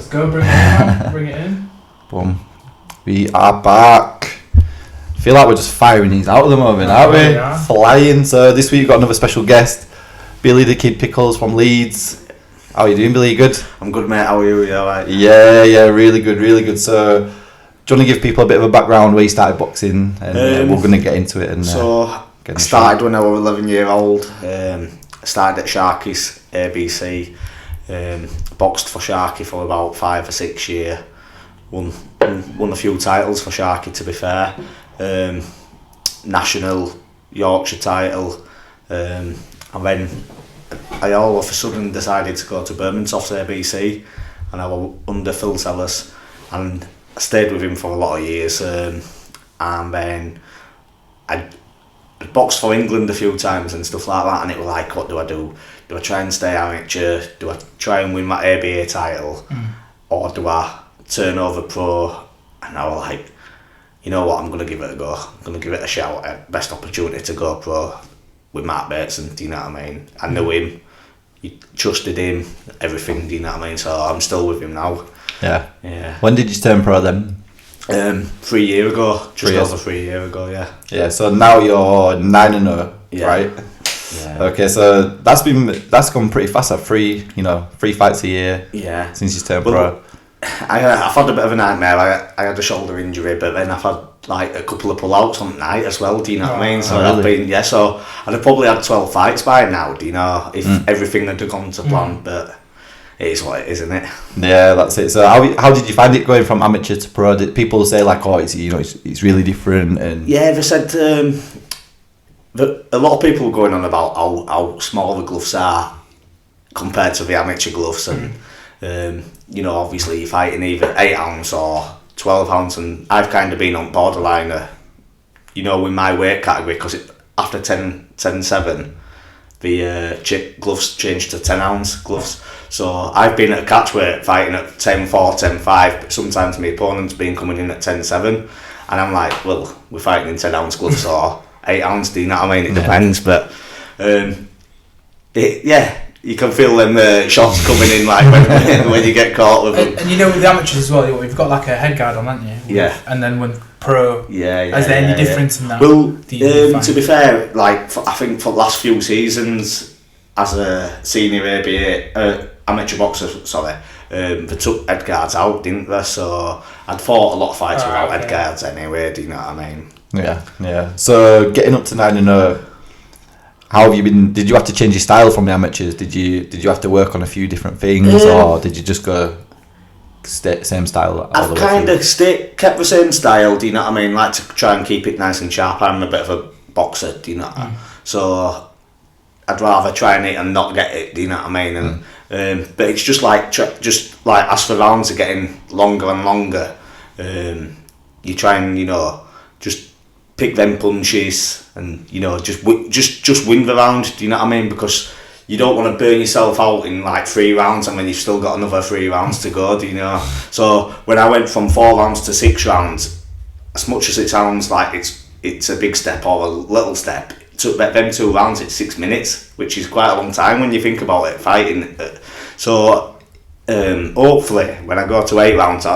Let's go, bring it in, man. Bring it in. Boom. We are back. I feel like we're just firing these out at the moment, aren't we? Yeah. Flying. So this week we've got another special guest, Billy the Kid Pickles from Leeds. How are you doing, Billy? You good? I'm good, mate. How are you? You alright? Yeah, really good. So, do you want to give people a bit of a background where you started boxing? And we're going to get into it. I started when I was 11 years old. I started at Sharky's, ABC. Boxed for Sharky for about 5 or 6 years. Won a few titles for Sharky, to be fair. National, Yorkshire title. And then I all of a sudden decided to go to Bermondsofts ABC, and I was under Phil Sellers, and I stayed with him for a lot of years. And then I boxed for England a few times and stuff like that, and it was like, what do I do? Do I try and stay amateur? Do I try and win my ABA title? Or do I turn over pro? And I was like, you know what, I'm going to give it a go. I'm going to give it a shout. Best opportunity to go pro with Mark Bateson, do you know what I mean? I knew him, you trusted him, everything, do you know what I mean? So I'm still with him now. Yeah. When did you turn pro then? 3 years ago, over 3 years ago, yeah. Yeah, so now you're 9-0, right? Yeah. Okay, so that's gone pretty fast at three fights a year. Yeah. Since you turned pro. I've had a bit of a nightmare. I had a shoulder injury, but then I've had like a couple of pull-outs on the night as well, do you know what I mean? So really? so I'd have probably had 12 fights by now, do you know, if everything had gone to plan, but it is what it is, isn't it? Yeah, that's it. So how did you find it going from amateur to pro? Did people say like, oh, it's really different? And yeah, they said that a lot of people were going on about how small the gloves are compared to the amateur gloves, and obviously you're fighting either 8 ounce or 12 ounce, and I've kind of been on borderline, with my weight category, because after 10-7 the gloves changed to 10 ounce gloves. So I've been at a catch weight fighting at 10-4, 10-5, but sometimes my opponent's been coming in at 10-7, and I'm like, well, we're fighting in 10 ounce gloves or 8 ounce, do you know what I mean? It depends, but you can feel them shots coming in like when you get caught with them. And with the amateurs as well, we've got like a head guard on, haven't you? Yeah. And then when pro, is there any difference in that? Well, to be fair, like I think for the last few seasons as a senior amateur boxer, they took head guards out, didn't they? So I'd fought a lot of fights without head guards anyway, do you know what I mean? Yeah. So getting up to 9-0, how have you been? Did you have to change your style from the amateurs? Did you have to work on a few different things, or did you just go same style? I've kind of kept the same style. Do you know what I mean? Like to try and keep it nice and sharp. I'm a bit of a boxer. Do you know? So I'd rather try and not get it. Do you know what I mean? And but it's just like as the rounds are getting longer and longer, you try and just pick them punches and just win the round, do you know what I mean? Because you don't want to burn yourself out in like 3 rounds and then you've still got another 3 rounds to go, do you know? So when I went from 4 rounds to 6 rounds, as much as it sounds like it's a big step or a little step, it took them 2 rounds, it's 6 minutes, which is quite a long time when you think about it, fighting. So hopefully when I go to 8 rounds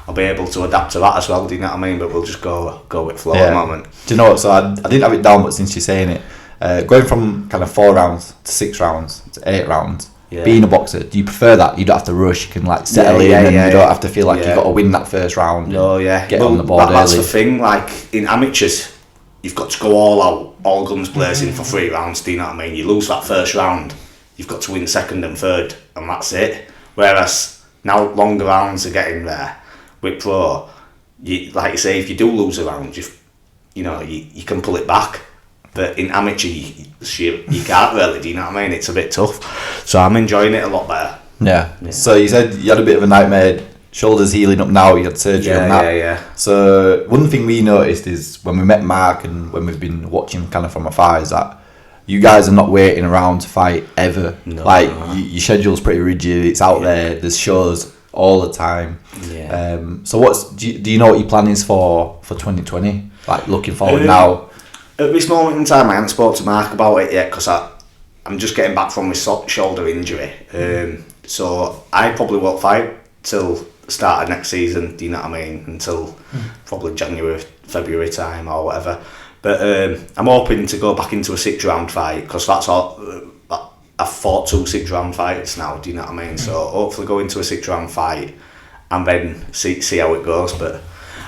I'll be able to adapt to that as well, do you know what I mean? But we'll just go with flow at the moment. Do you know what? So I didn't have it down, but since you're saying it, going from kind of 4 rounds to 6 rounds to 8 rounds, being a boxer, do you prefer that? You don't have to rush, you can like settle in, and you don't have to feel like you've got to win that first round. Get on the board that's early. the thing, like in amateurs, you've got to go all out, all guns blazing for 3 rounds, do you know what I mean? You lose that first round, you've got to win second and third, and that's it. Whereas now longer rounds are getting there. With pro, like you say, if you do lose a round, you can pull it back. But in amateur, you can't really. Do you know what I mean? It's a bit tough. So I'm enjoying it a lot better. Yeah. So you said you had a bit of a nightmare. Shoulders healing up now. You had surgery on that. Yeah. So one thing we noticed is when we met Mark and when we've been watching kind of from afar is that you guys are not waiting around to fight ever. No. Your schedule's pretty rigid. It's out there. There's shows all the time. So do you know what your plan is for 2020? Like looking forward now? At this moment in time, I haven't spoken to Mark about it yet because I'm just getting back from my shoulder injury. So I probably won't fight till the start of next season, do you know what I mean? Until probably January, February time or whatever. But I'm hoping to go back into a 6-round fight, because that's all. I've fought 2 6-round fights now, do you know what I mean? So hopefully go into a 6-round fight and then see how it goes. But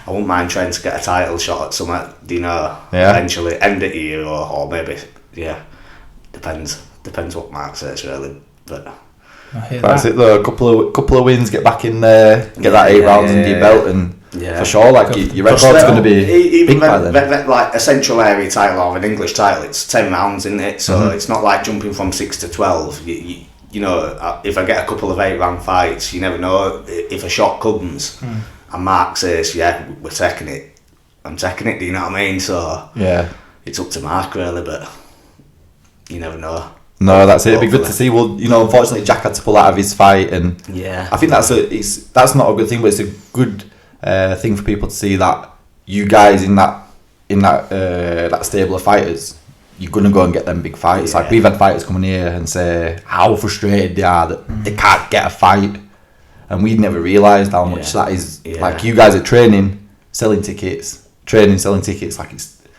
I wouldn't mind trying to get a title shot at something, do you know, eventually end it here or maybe, depends what Mark says really. But that's it though. A couple of wins, get back in there, get that 8 rounds under your belt, and for sure, like your record's going to be even big by then. Like a central area title or an English title, it's 10 rounds, isn't it? So it's not like jumping from 6 to 12. You know, if I get a couple of 8-round fights, you never know if a shot comes and Mark says, "Yeah, we're taking it," I'm taking it. Do you know what I mean? So it's up to Mark really, but you never know. No, that's it. It'd be good to see. Well, you know, unfortunately, Jack had to pull out of his fight, and I think that's not a good thing, but it's a good thing for people to see that you guys in that stable of fighters, you're gonna go and get them big fights. Like we've had fighters coming here and say how frustrated they are that they can't get a fight, and we'd never realised how much that is. Like you guys are training, selling tickets. Like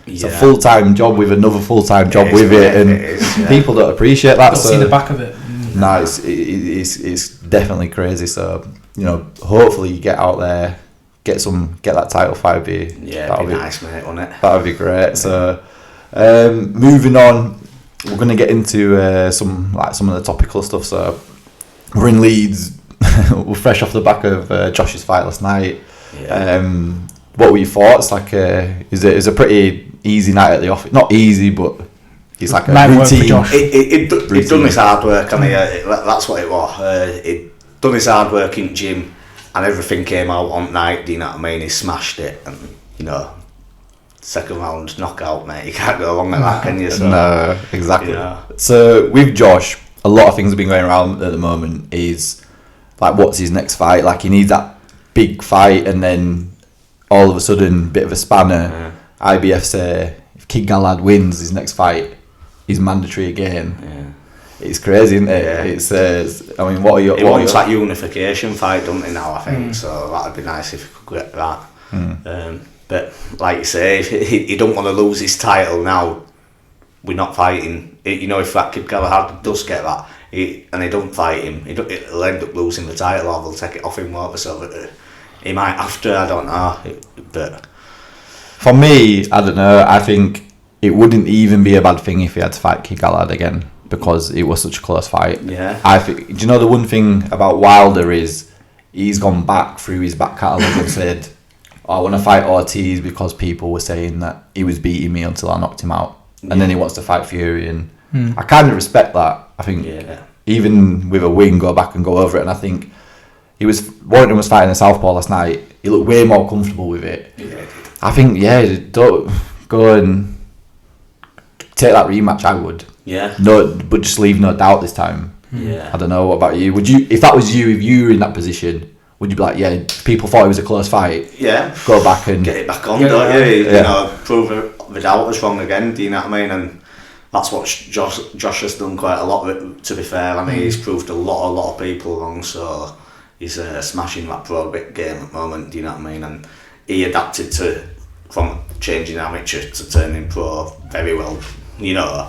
it's a full-time job with another full-time job with it, and people don't appreciate that. Don't see the back of it. No, it's definitely crazy. So you know, hopefully you get out there, get that title fight. It'd be nice, mate, wouldn't it? That would be great. So moving on, we're going to get into some of the topical stuff. So we're in Leeds. We're fresh off the back of Josh's fight last night. What were your thoughts? Like, is a pretty easy night at the office. Not easy, but it's like a routine. It done his hard work, and that's what it was. It done his hard work in gym, and everything came out on night. Do you know what I mean? He smashed it, and you know, second round knockout, mate. You can't go wrong with that, can you? So, no, exactly. Yeah. So with Josh, a lot of things have been going around at the moment. Is like, what's his next fight? Like, he needs that big fight, and then all of a sudden, bit of a spanner. IBF say if Kid Galahad wins his next fight, he's mandatory again. It's crazy, isn't it? It's I mean, what are your? He wants that unification fight, don't he? Now I think so. That'd be nice if he could get that. But like you say, he don't want to lose his title now. We're not fighting. You know, if that Kid Galahad does get that, and they don't fight him, he'll end up losing the title, or they'll take it off him over. So he might have to. I don't know, but. For me, I don't know. I think it wouldn't even be a bad thing if he had to fight Kid Galahad again, because it was such a close fight. Yeah. I think. Do you know the one thing about Wilder is he's gone back through his back catalogue and said, "I want to fight Ortiz because people were saying that he was beating me until I knocked him out," and then he wants to fight Fury, and I kind of respect that. I think even with a win, go back and go over it, and I think Warrington was fighting the southpaw last night. He looked way more comfortable with it. Yeah. I think, don't go and take that rematch. I would. Yeah. No, but just leave no doubt this time. Yeah. I don't know. What about you? Would you, if that was you, if you were in that position, would you be like, yeah, people thought it was a close fight. Yeah. Go back and get it back on, don't you? You know, prove the doubters wrong again. Do you know what I mean? And that's what Josh has done quite a lot of it. To be fair, I mean, he's proved a lot of people wrong. So he's smashing that pro game at the moment. Do you know what I mean? And he adapted from changing amateur to turning pro very well. You know,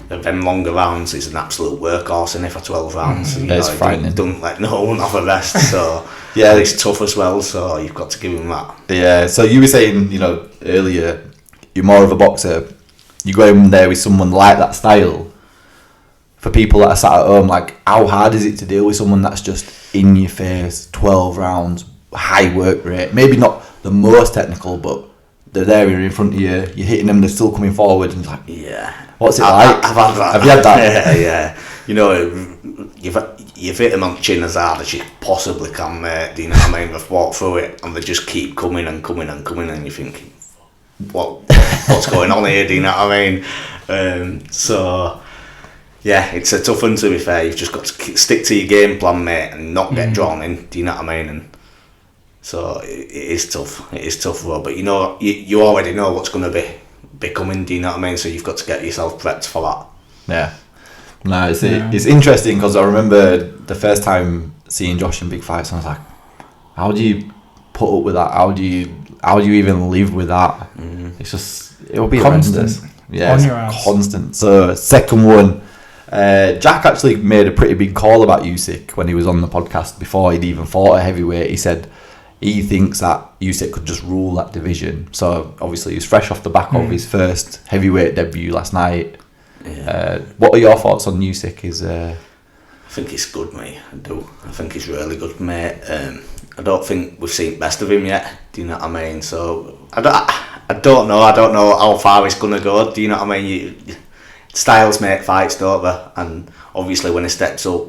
them longer rounds is an absolute workhorse, and for 12 rounds, it's frightening. Don't let no one have a rest. So it's tough as well. So you've got to give him that. Yeah. So you were saying, you know, earlier, you're more of a boxer. You go in there with someone like that style. For people that are sat at home, like, how hard is it to deal with someone that's just in your face, 12 rounds, high work rate, maybe not the most technical, but they're there in front of you, you're hitting them, they're still coming forward, and you're like, what's it like? I've had that. Have you had that? Yeah. You know, you've hit them on the chin as hard as you possibly can, mate. Do you know what I mean? They've walked through it, and they just keep coming and coming and coming, and you're thinking, what's going on here? Do you know what I mean? So yeah, it's a tough one, to be fair. You've just got to stick to your game plan, mate, and not get drawn in. Do you know what I mean? And so it is tough. It is tough, Rob. But you know, you already know what's going to be coming. Do you know what I mean? So you've got to get yourself prepped for that. Yeah. No, it's interesting because I remember the first time seeing Josh in big fights, and I was like, how do you put up with that? How do you even live with that? It's just, it'll be constant. Horrendous. Yeah, it's constant. So second one, Jack actually made a pretty big call about Usyk when he was on the podcast before he'd even fought a heavyweight. He said he thinks that Usyk could just rule that division. So obviously he's fresh off the back of his first heavyweight debut last night. Yeah. What are your thoughts on Usyk? I think he's good, mate. I do. I think he's really good, mate. I don't think we've seen best of him yet. Do you know what I mean? So I don't know. I don't know how far he's gonna go. Do you know what I mean? Styles make fights, don't they? And obviously when he steps up,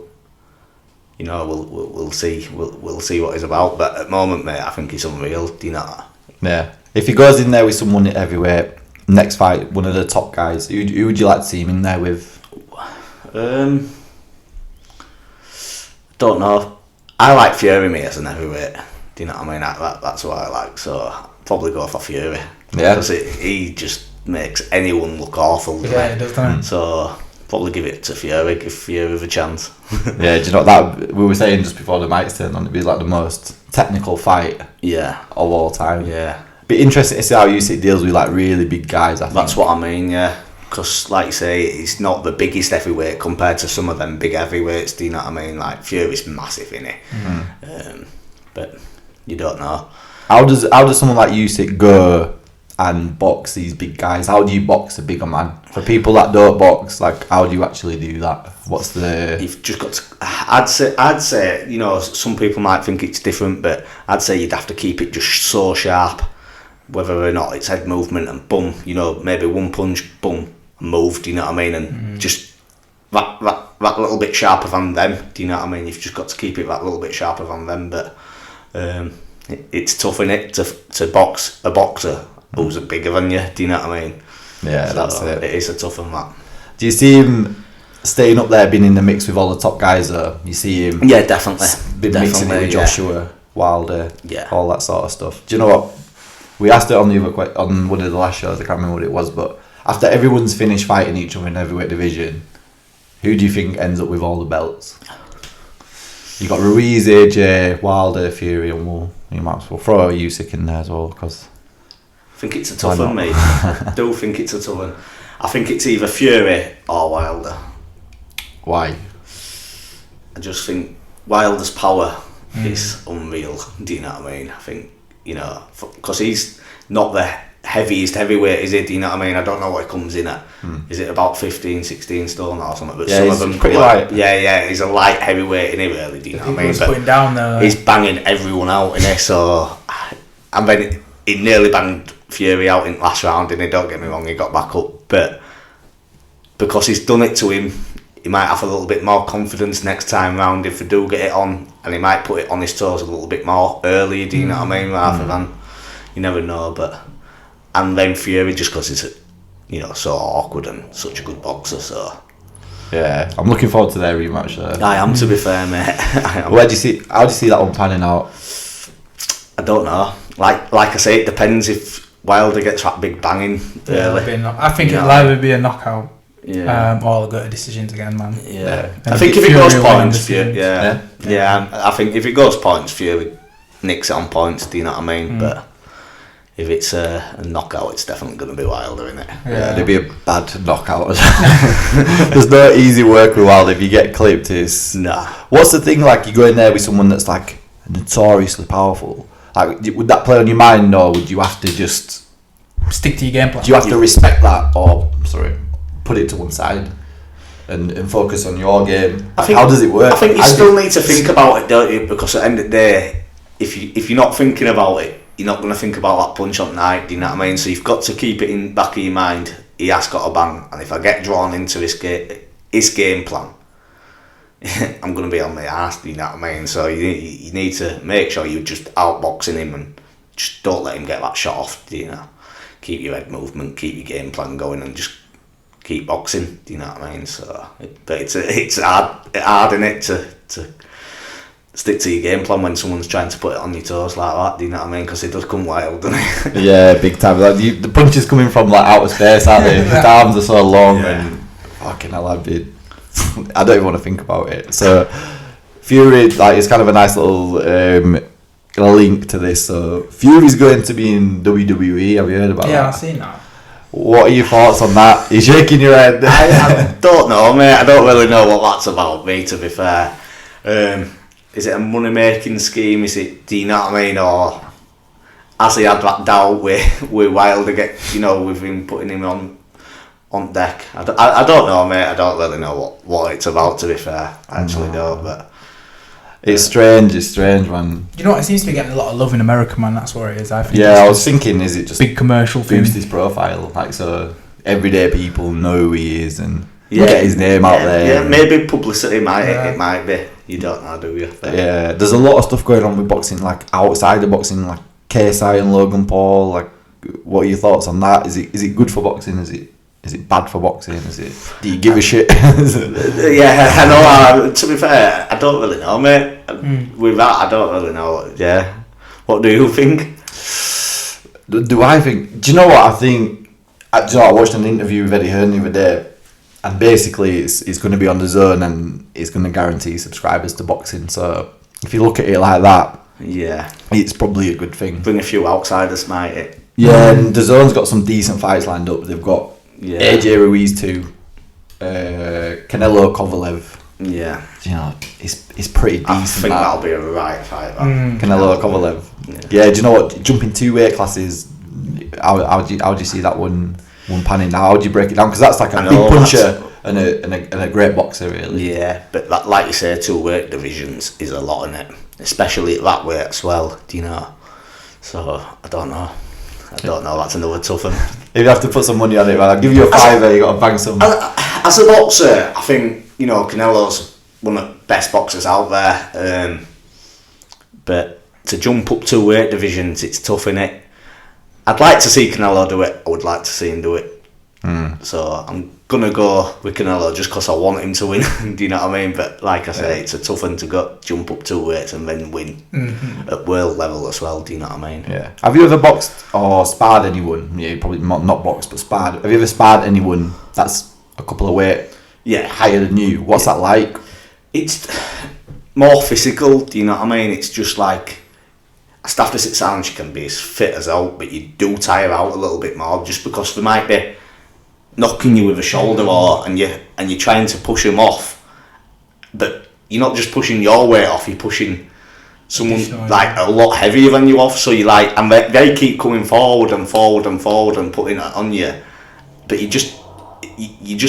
you know, we'll see what he's about. But at the moment, mate, I think he's unreal. Do you know that? Yeah. If he goes in there with someone at heavyweight, next fight, one of the top guys, who would you like to see him in there with? Don't know. I like Fury, mate, as an heavyweight. Do you know what I mean? That's what I like. So I'll probably go for Fury. Yeah. Because he just makes anyone look awful. Yeah, it does, doesn't it? So probably give it to Fury. Give Fury a chance. Yeah. Do you know that we were saying just before the mics turned on? It'd be like the most technical fight. Yeah. Of all time. Yeah. Be interesting to see how Usyk deals with like really big guys. I think that's what I mean. Yeah. Because, like you say, he's not the biggest heavyweight compared to some of them big heavyweights. Do you know what I mean? Like Fury's massive, innit? But you don't know. How does someone like Usyk go and box these big guys? How do you box a bigger man? For people that don't box, like, how do you actually do that? What's the? You've just got to. I'd say, you know, some people might think it's different, but I'd say you'd have to keep it just so sharp, whether or not it's head movement and boom, you know, maybe one punch, boom. Moved, do you know what I mean? And just that little bit sharper than them, do you know what I mean? You've just got to keep it that little bit sharper than them. But it's tough, innit, to box a boxer who's bigger than you, do you know what I mean? Yeah, so that's it. It is a tough one, that. Do you see him staying up there, being in the mix with all the top guys, though? You see him? Yeah, definitely. Mixing it with Joshua, Wilder, yeah, all that sort of stuff. Do you know what? We asked it on on one of the last shows, I can't remember what it was, but after everyone's finished fighting each other in the heavyweight division, who do you think ends up with all the belts? You got Ruiz, AJ, Wilder, Fury, and you might as well throw Usyk in there as well, because I think it's a tough one, mate. I do think it's a tough one. I think it's either Fury or Wilder. Why? I just think Wilder's power is unreal. Do you know what I mean? I think, you know, because he's not the heaviest heavyweight, is it? Do you know what I mean? I don't know what he comes in at. Is it about 15, 16 stone or something? But some of them pretty light. Yeah, he's a light heavyweight, isn't he, really? Do you know what I mean? Putting down the... He's banging everyone out in there, so... And then he nearly banged Fury out in the last round, and don't get me wrong, he got back up. But because he's done it to him, he might have a little bit more confidence next time round if they do get it on, and he might put it on his toes a little bit more early, do you know what I mean? Rather than... You never know, but... And then Fury, just because he's, you know, so awkward and such a good boxer, so... Yeah, I'm looking forward to their rematch there. I am, to be fair, mate. I am. How do you see that one panning out? I don't know. Like I say, it depends if Wilder gets that big banging early. I think it'll either be a knockout, or they'll go to decisions again, man. Yeah. I think if it goes points, Fury, I think if it goes points, Fury nicks it on points, do you know what I mean? But... If it's a knockout, it's definitely going to be Wilder, isn't it? Yeah, it'd be a bad knockout. There's no easy work with Wilder. If you get clipped, it's... Nah. What's the thing, like, you go in there with someone that's, like, notoriously powerful? Like, would that play on your mind, or would you have to just... Stick to your game plan? Do you have to respect that, or, put it to one side and focus on your game? I think, how does it work? I think you still need to think about it, don't you? Because at the end of the day, if you're not thinking about it, you're not going to think about that punch on night, do you know what I mean? So you've got to keep it in back of your mind. He has got a bang, and if I get drawn into his game plan, I'm going to be on my arse, do you know what I mean? So you need to make sure you're just outboxing him and just don't let him get that shot off, do you know? Keep your head movement, keep your game plan going, and just keep boxing, do you know what I mean? So, but it's hard, isn't it, to stick to your game plan when someone's trying to put it on your toes like that, do you know what I mean? Because it does come wild, doesn't it? Yeah, big time. Like, the punches coming from like outer space, aren't they? The arms are so long and fucking hell, I'd be I don't even want to think about it. So Fury, like, it's kind of a nice little link to this. So Fury's going to be in WWE. Have you heard about that? Yeah, I've seen that. What are your thoughts on that? You're shaking your head. I don't know, mate. I don't really know what that's about, me, to be fair. Is it a money-making scheme? Do you know what I mean? Or has he had that doubt with Wilder, with him putting him on deck? I don't know, mate. I don't really know what it's about, to be fair. I actually don't, but... It's strange, man. You know what? It seems to be getting a lot of love in America, man. That's what it is. I think. Yeah, I was thinking, is it just big commercial boost thing? his profile, like, so everyday people know who he is and get his name out there. Yeah, maybe publicity it might be. You don't know, do you? But yeah, there's a lot of stuff going on with boxing, like outside of boxing, like KSI and Logan Paul. Like, what are your thoughts on that? Is it good for boxing? Is it bad for boxing? Do you give a shit? Yeah, I know. To be fair, I don't really know, mate. With that, I don't really know. Yeah, what do you think? Do I think? Do you know what I think? I watched an interview with Eddie Hearn the other day, and basically it's going to be on the Zone, and it's going to guarantee subscribers to boxing. So if you look at it like that, yeah, it's probably a good thing. Bring a few outsiders, might it? Yeah, and the Zone's got some decent fights lined up. They've got AJ Ruiz too, Canelo Kovalev. Yeah, it's pretty decent. I think that'll be a right fight. Canelo Kovalev. Yeah, do you know what? Jumping 2 weight classes. How do you see that one panning now? How do you break it down? Because that's like a big puncher and a great boxer, really. Yeah, but like you say, 2 weight divisions is a lot in it, especially at that weight as well. Do you know? So I don't know. That's another tough one. If you have to put some money on it, man, I'll give you a $5. You got to bang some. As a boxer, I think Canelo's one of the best boxers out there. But to jump up 2 weight divisions, it's tough, innit? I'd like to see Canelo do it. I would like to see him do it. So I'm gonna go with Canelo just because I want him to win. Do you know what I mean? But like I say, it's a tough one to jump up 2 weights and then win at world level as well. Do you know what I mean? Yeah. Have you ever boxed or sparred anyone? Yeah, probably not boxed, but sparred. Have you ever sparred anyone that's a couple of weight higher than you? What's that like? It's more physical. Do you know what I mean? It's just like, after 6 rounds you can be as fit as out, but you do tire out a little bit more just because they might be knocking you with a shoulder and you're trying to push them off, but you're not just pushing your weight off, you're pushing someone like a lot heavier than you off, so you like, and they keep coming forward and putting it on you, but you just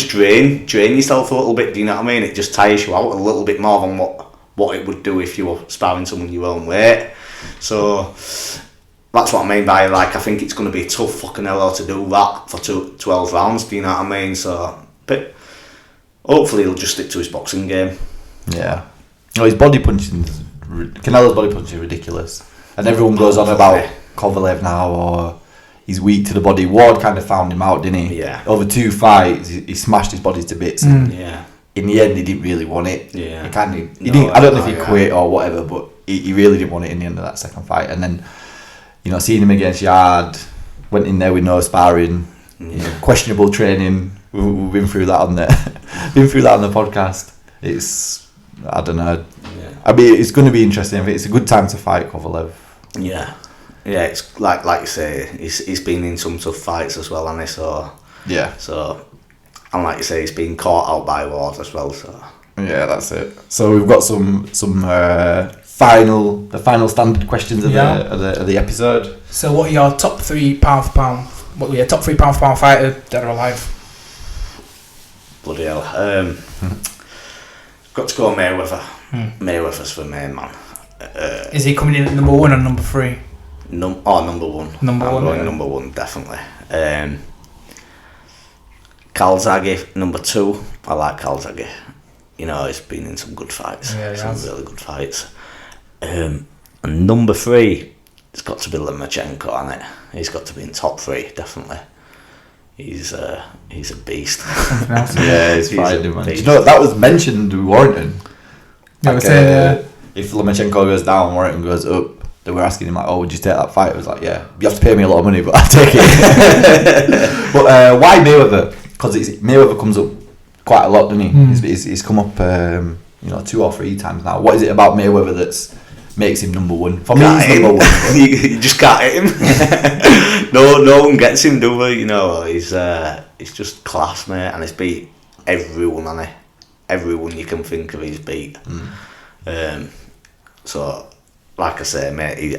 drain yourself a little bit. Do you know what I mean? It just tires you out a little bit more than what it would do if you were sparring someone your own weight. So that's what I mean by, like, I think it's going to be tough for Canelo to do that for 12 rounds, do you know what I mean? So, but hopefully he'll just stick to his boxing game. Yeah. Well, Canelo's body punching is ridiculous. And everyone goes on about Kovalev now, or he's weak to the body. Ward kind of found him out, didn't he? Yeah. Over 2 fights, he smashed his body to bits. And in the end, he didn't really want it. Yeah. I don't know if he quit or whatever, but he really didn't want it in the end of that second fight. And then, seeing him against Yard, went in there with no sparring, questionable training. We've been through that on the podcast. I don't know. Yeah. I mean, it's going to be interesting. I think it's a good time to fight Kovalev. Yeah. Yeah, it's like you say, he's been in some tough fights as well, hasn't he? So yeah. So, and like you say, he's been caught out by Ward as well. So yeah, that's it. So we've got some final standard questions of the episode. So what are your top 3 pound for pound? What were your top 3 pound for pound fighter dead or alive? Bloody hell. Got to go Mayweather. Mayweather's for me, man. Is he coming in at number 1 or number 3? Number 1. Number 1, definitely. Calzaghe, number 2. I like Calzaghe. He's been in some good fights. Yeah, really good fights. And number 3, it's got to be Lomachenko, hasn't it? He's got to be in top 3, definitely. He's a beast. Yeah, he's fighting, man. Do you know that was mentioned with Warrington? If Lomachenko goes down, Warrington goes up. They were asking him, like, "Oh, would you take that fight?" I was like, "Yeah, you have to pay me a lot of money, but I'll take it." But why Mayweather? Because Mayweather comes up quite a lot, doesn't he? He's come up, 2 or 3 times now. What is it about Mayweather that's makes him number one? For me, he's number one. You just can't hit him. no one gets him, do we? He's just class, mate, and he's beat everyone, hasn't he? Everyone you can think of, he's beat. So, like I say, mate, he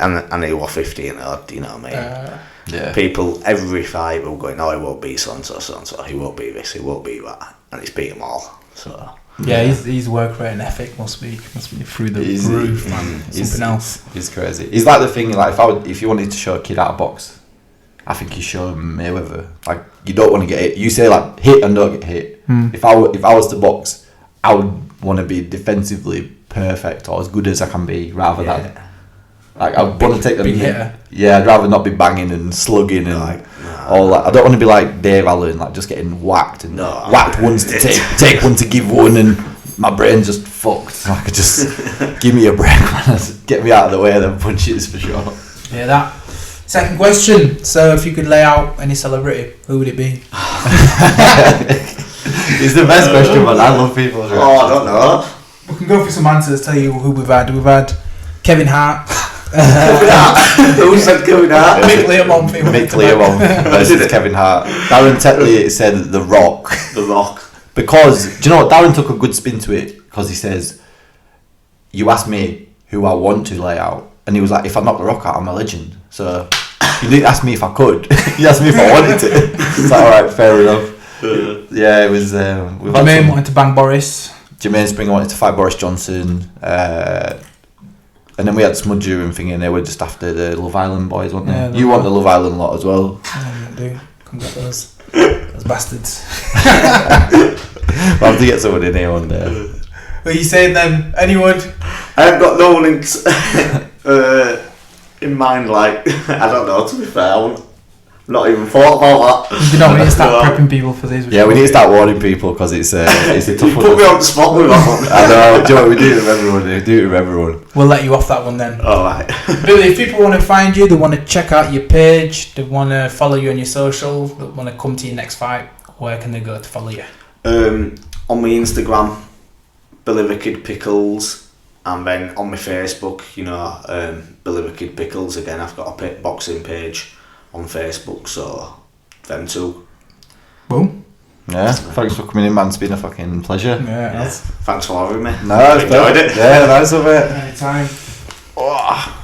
was 50 and odd, you know what I mean? People, every fight will go, no, he won't beat so-and-so, he won't beat this, he won't beat that, and he's beat them all, so... Yeah, his work rate and ethic must be through the roof, man. Something else. He's crazy. He's like the thing, like, if you wanted to show a kid how to box, I think you show Mayweather. Like, you don't want to get hit. You say, like, hit and don't get hit. If I was to box, I would want to be defensively perfect or as good as I can be, rather than... Like, I want to take them. Yeah, I'd rather not be banging and slugging and all that. I don't want to be like Dave Allen, like just getting whacked and whacked ones to take one to give one, and my brain's just fucked. Like, just give me a break, man. Get me out of the way of them punches for sure. Yeah, that. Second question. So, if you could lay out any celebrity, who would it be? It's the best question, man. I love people's reactions. I don't know. We can go for some answers. Tell you who we've had. We've had Kevin Hart. Who said Kevin Hart? Mick Learmont versus Kevin Hart. Darren Tetley said The Rock. The Rock. Because, do you know what? Darren took a good spin to it, because he says, you asked me who I want to lay out, and he was like, if I knock The Rock out, I'm a legend. So, you didn't ask me if I could. You asked me if I wanted to. It's like, alright, fair enough. Yeah, it was... Jermaine wanted to bang Boris. Jermaine Springer wanted to fight Boris Johnson. And then we had Smudger and thingy, and they were just after the Love Island boys, weren't they? Yeah, you want the Love Island lot as well. I do. Come get those bastards. We'll have to get someone in here one day. What are you saying then? Anyone? I haven't got no one in mind, like, I don't know, to be fair. I've not even thought about that. You know, we need to start prepping people for these. Yeah, we need to start warning people, because it's a tough one. Put me on the spot with that one. I know, do you know what we do it with everyone. We'll let you off that one then. Alright. Billy, if people want to find you, they want to check out your page, they want to follow you on your social, they want to come to your next fight, where can they go to follow you? On my Instagram, Billy the Kid Pickles, and then on my Facebook, Billy the Kid Pickles. Again, I've got a boxing page on Facebook, so them two. Boom. Yeah, thanks for coming in, man. It's been a fucking pleasure. Yeah. Thanks for having me. No, enjoyed it. Yeah, nice of it. Anytime. Oh.